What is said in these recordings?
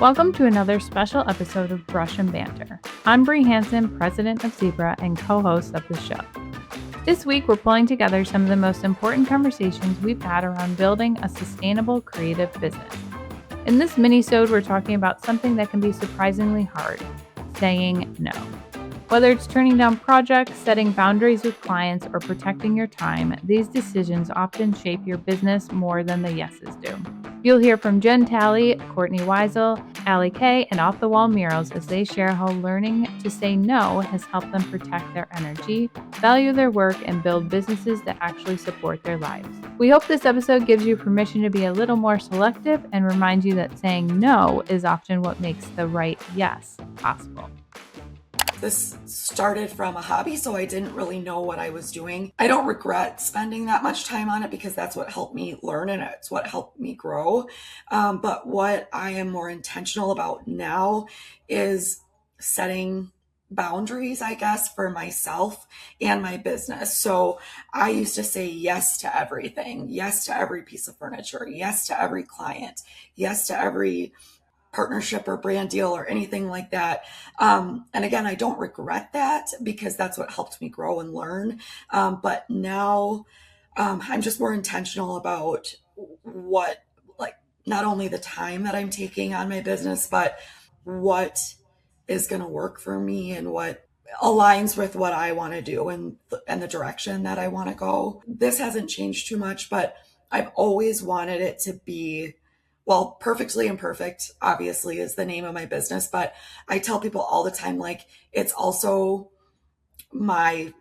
Welcome to another special episode of Brush and Banter. I'm Bree Hansen, president of Zibra and co-host of the show. This week, we're pulling together some of the most important conversations we've had around building a sustainable creative business. In this minisode, we're talking about something that can be surprisingly hard, saying no. Whether it's turning down projects, setting boundaries with clients, or protecting your time, these decisions often shape your business more than the yeses do. You'll hear from Jen Talley, Courtney Wiesel, Alli K, and Off the Walls Murals as they share how learning to say no has helped them protect their energy, value their work, and build businesses that actually support their lives. We hope this episode gives you permission to be a little more selective and reminds you that saying no is often what makes the right yes possible. This started from a hobby, so I didn't really know what I was doing. I don't regret spending that much time on it because that's what helped me learn and it's what helped me grow. But what I am more intentional about now is setting boundaries, I guess, for myself and my business. So I used to say yes to everything, yes to every piece of furniture, yes to every client, yes to every partnership or brand deal or anything like that. And again, I don't regret that because that's what helped me grow and learn. But now I'm just more intentional about what, like, not only the time that I'm taking on my business, but what is going to work for me and what aligns with what I want to do and the direction that I want to go. This hasn't changed too much, but I've always wanted it to be, well, Perfectly Imperfect, obviously, is the name of my business, but I tell people all the time, like, it's also my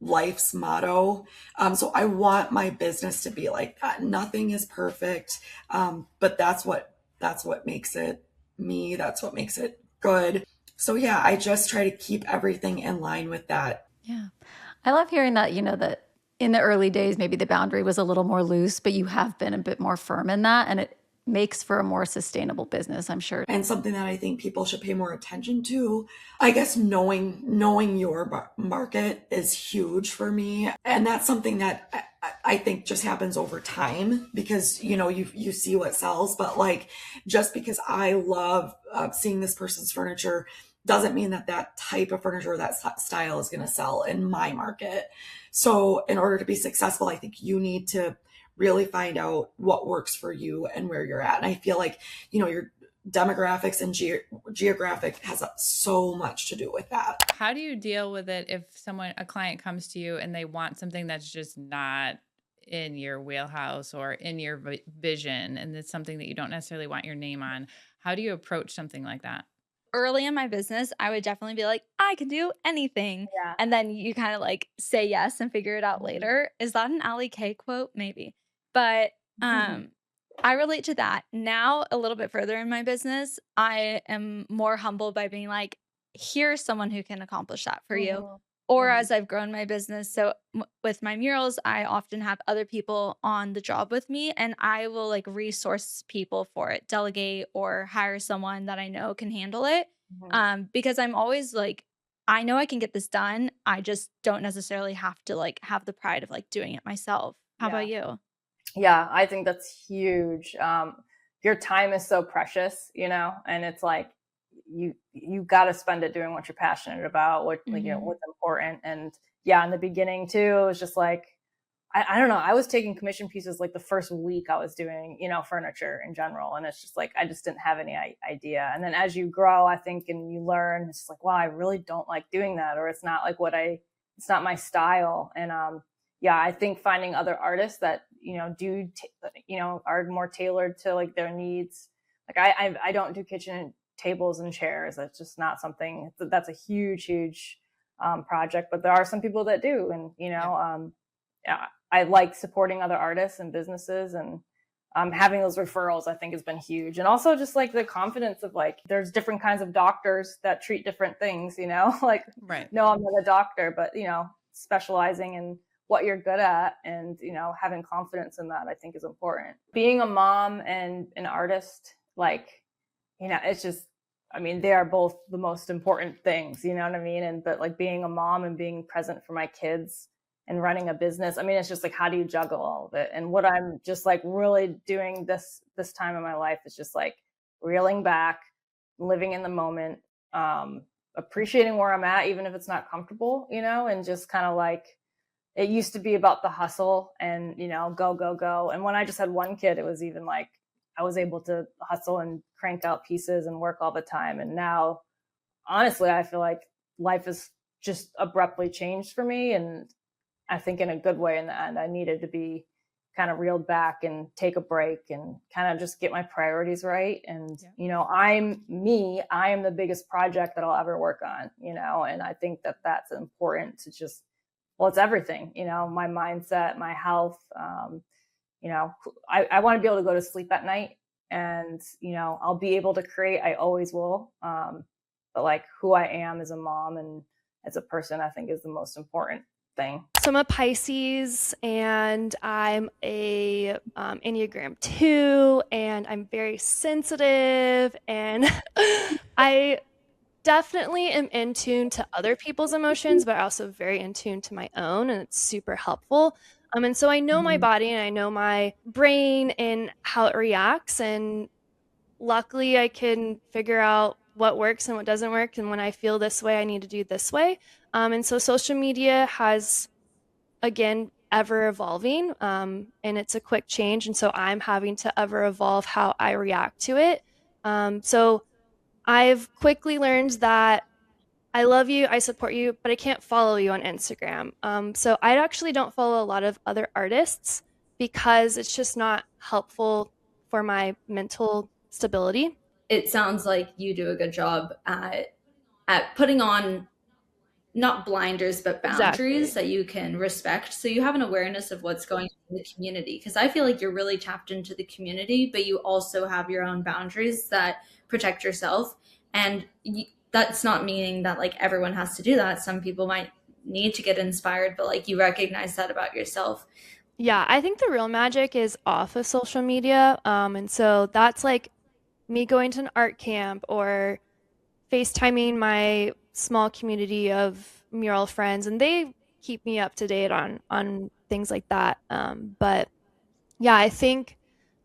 life's motto. So I want my business to be like that. Nothing is perfect, but that's what makes it me. That's what makes it good. So yeah, I just try to keep everything in line with that. Yeah. I love hearing that, that in the early days, maybe the boundary was a little more loose, but you have been a bit more firm in that. And it makes for a more sustainable business, I'm sure. And something that I think people should pay more attention to, I guess knowing your market is huge for me. And that's something that I think just happens over time because, you see what sells, but like, just because I love seeing this person's furniture doesn't mean that type of furniture, that style is going to sell in my market. So in order to be successful, I think you need to really find out what works for you and where you're at. And I feel like, your demographics and geographic has so much to do with that. How do you deal with it if a client comes to you and they want something that's just not in your wheelhouse or in your vision, and it's something that you don't necessarily want your name on? How do you approach something like that? Early in my business, I would definitely be like, I can do anything. Yeah. And then you kind of like say yes and figure it out later. Is that an Alli K quote? Maybe. But I relate to that. Now, a little bit further in my business, I am more humble by being like, here's someone who can accomplish that for you. Or as I've grown my business, so with my murals, I often have other people on the job with me, and I will like resource people for it, delegate or hire someone that I know can handle it. Because I'm always like, I know I can get this done. I just don't necessarily have to like have the pride of like doing it myself. How about you? Yeah, I think that's huge. Your time is so precious, and it's like you got to spend it doing what you're passionate about, what's important. And yeah, in the beginning too, it was just like, I don't know. I was taking commission pieces like the first week I was doing, furniture in general. And it's just like, I just didn't have any idea. And then as you grow, I think, and you learn, it's like, wow, I really don't like doing that. Or it's not like it's not my style. And yeah, I think finding other artists that, are more tailored to like their needs. Like I don't do kitchen tables and chairs. That's just not something that's a huge project, but there are some people that do. And, I like supporting other artists and businesses, and having those referrals, I think, has been huge. And also just like the confidence of like, there's different kinds of doctors that treat different things, like, right. No, I'm not a doctor, but, specializing in what you're good at and, having confidence in that, I think, is important. Being a mom and an artist, like, it's just, they are both the most important things, you know what I mean? But like being a mom and being present for my kids and running a business, it's just like, how do you juggle all of it? And what I'm just like really doing this time in my life is just like reeling back, living in the moment, appreciating where I'm at, even if it's not comfortable, and just kind of like, it used to be about the hustle and, go, go, go. And when I just had one kid, it was even like, I was able to hustle and crank out pieces and work all the time. And now, honestly, I feel like life has just abruptly changed for me. And I think in a good way in the end, I needed to be kind of reeled back and take a break and kind of just get my priorities right. And, I am the biggest project that I'll ever work on, and I think that that's important to just, well, it's everything, my mindset, my health. I want to be able to go to sleep at night and, I'll be able to create. I always will. But like who I am as a mom and as a person, I think is the most important thing. So I'm a Pisces and I'm a Enneagram 2 and I'm very sensitive and I definitely am in tune to other people's emotions, but also very in tune to my own, and it's super helpful. And so I know my body and I know my brain and how it reacts, and luckily I can figure out what works and what doesn't work, and when I feel this way, I need to do this way. And so social media has, again, ever evolving, and it's a quick change, and so I'm having to ever evolve how I react to it. So I've quickly learned that I love you, I support you, but I can't follow you on Instagram. So I actually don't follow a lot of other artists because it's just not helpful for my mental stability. It sounds like you do a good job at putting on not blinders, but boundaries that you can respect. So you have an awareness of what's going on in the community. Because I feel like you're really tapped into the community, but you also have your own boundaries that protect yourself. And that's not meaning that like everyone has to do that. Some people might need to get inspired, but like you recognize that about yourself. Yeah, I think the real magic is off of social media. And so that's like me going to an art camp or FaceTiming my small community of mural friends, and they keep me up to date on things like that. But yeah, I think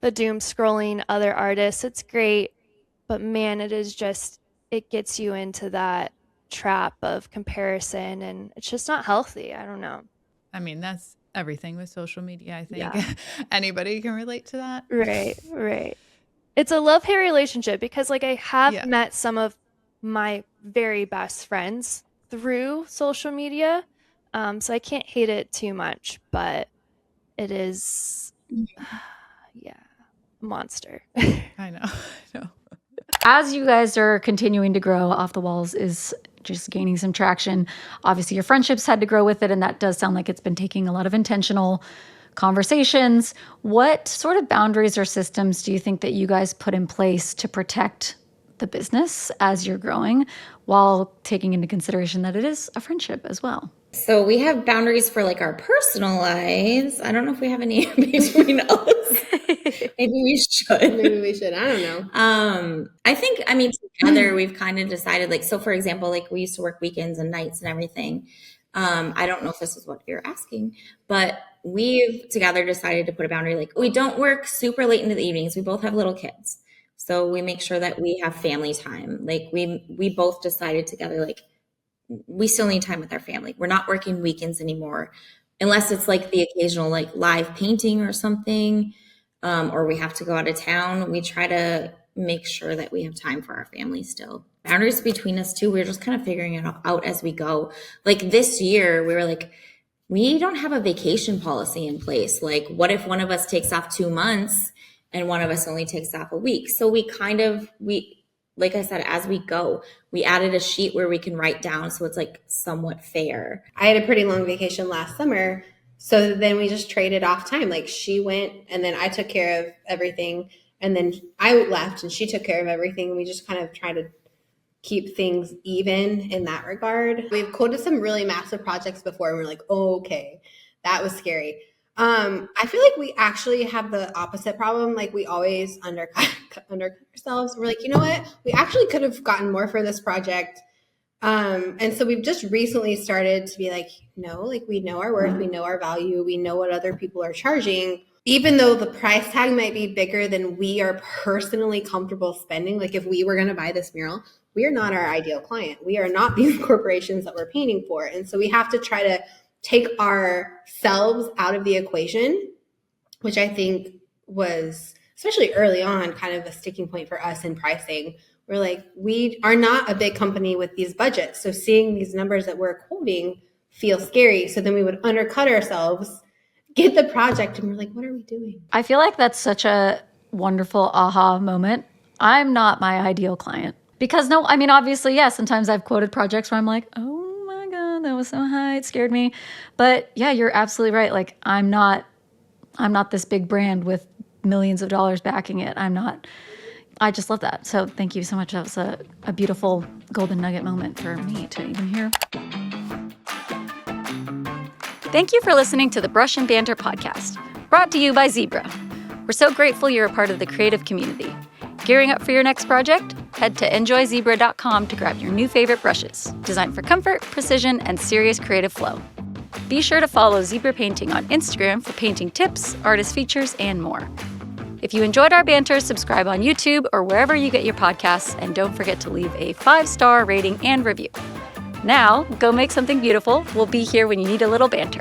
the doom scrolling other artists, it's great, but man, it gets you into that trap of comparison, and it's just not healthy. I don't know. I mean, that's everything with social media, I think. Yeah. Anybody can relate to that. Right. It's a love-hate relationship because like I have met some of my very best friends through social media. So I can't hate it too much, but it is, monster. I know. As you guys are continuing to grow, Off the Walls is just gaining some traction. Obviously, your friendships had to grow with it, and that does sound like it's been taking a lot of intentional conversations. What sort of boundaries or systems do you think that you guys put in place to protect the business as you're growing while taking into consideration that it is a friendship as well? So we have boundaries for like our personal lives. I don't know if we have any between us. Maybe we should. I don't know. I think, together we've kind of decided like, so for example, like we used to work weekends and nights and everything. I don't know if this is what you're asking, but we've together decided to put a boundary. Like we don't work super late into the evenings. We both have little kids. So we make sure that we have family time. Like we both decided together, like we still need time with our family. We're not working weekends anymore, unless it's like the occasional like live painting or something, or we have to go out of town. We try to make sure that we have time for our family still. Boundaries between us too, we're just kind of figuring it out as we go. Like this year, we were like, we don't have a vacation policy in place. Like what if one of us takes off 2 months and one of us only takes off a week? So we like I said, as we go, we added a sheet where we can write down so it's like somewhat fair. I had a pretty long vacation last summer, so then we just traded off time. Like she went and then I took care of everything, and then I left and she took care of everything. We just kind of tried to keep things even in that regard. We've quoted some really massive projects before and we're like, oh, okay, that was scary. I feel like we actually have the opposite problem. Like we always undercut ourselves. We're like, you know what? We actually could have gotten more for this project. And so we've just recently started to be like, no, like we know our worth, we know our value, we know what other people are charging. even though the price tag might be bigger than we are personally comfortable spending, like if we were going to buy this mural, we are not our ideal client. We are not these corporations that we're painting for. And so we have to try to take ourselves out of the equation, which I think was, especially early on, kind of a sticking point for us in pricing. We're like, we are not a big company with these budgets. So seeing these numbers that we're quoting feels scary. So then we would undercut ourselves, get the project, and we're like, what are we doing? I feel like that's such a wonderful aha moment. I'm not my ideal client. Because no, I mean, obviously, yeah, sometimes I've quoted projects where I'm like, oh my God, that was so high, it scared me. But yeah, you're absolutely right. Like, I'm not this big brand with millions of dollars backing it. I just love that. So thank you so much. That was a beautiful golden nugget moment for me to even hear. Thank you for listening to the Brush and Banter podcast, brought to you by Zibra. We're so grateful you're a part of the creative community. Gearing up for your next project? Head to enjoyzibra.com to grab your new favorite brushes, designed for comfort, precision, and serious creative flow. Be sure to follow Zibra Painting on Instagram for painting tips, artist features, and more. If you enjoyed our banter, subscribe on YouTube or wherever you get your podcasts, and don't forget to leave a 5-star rating and review. Now, go make something beautiful. We'll be here when you need a little banter.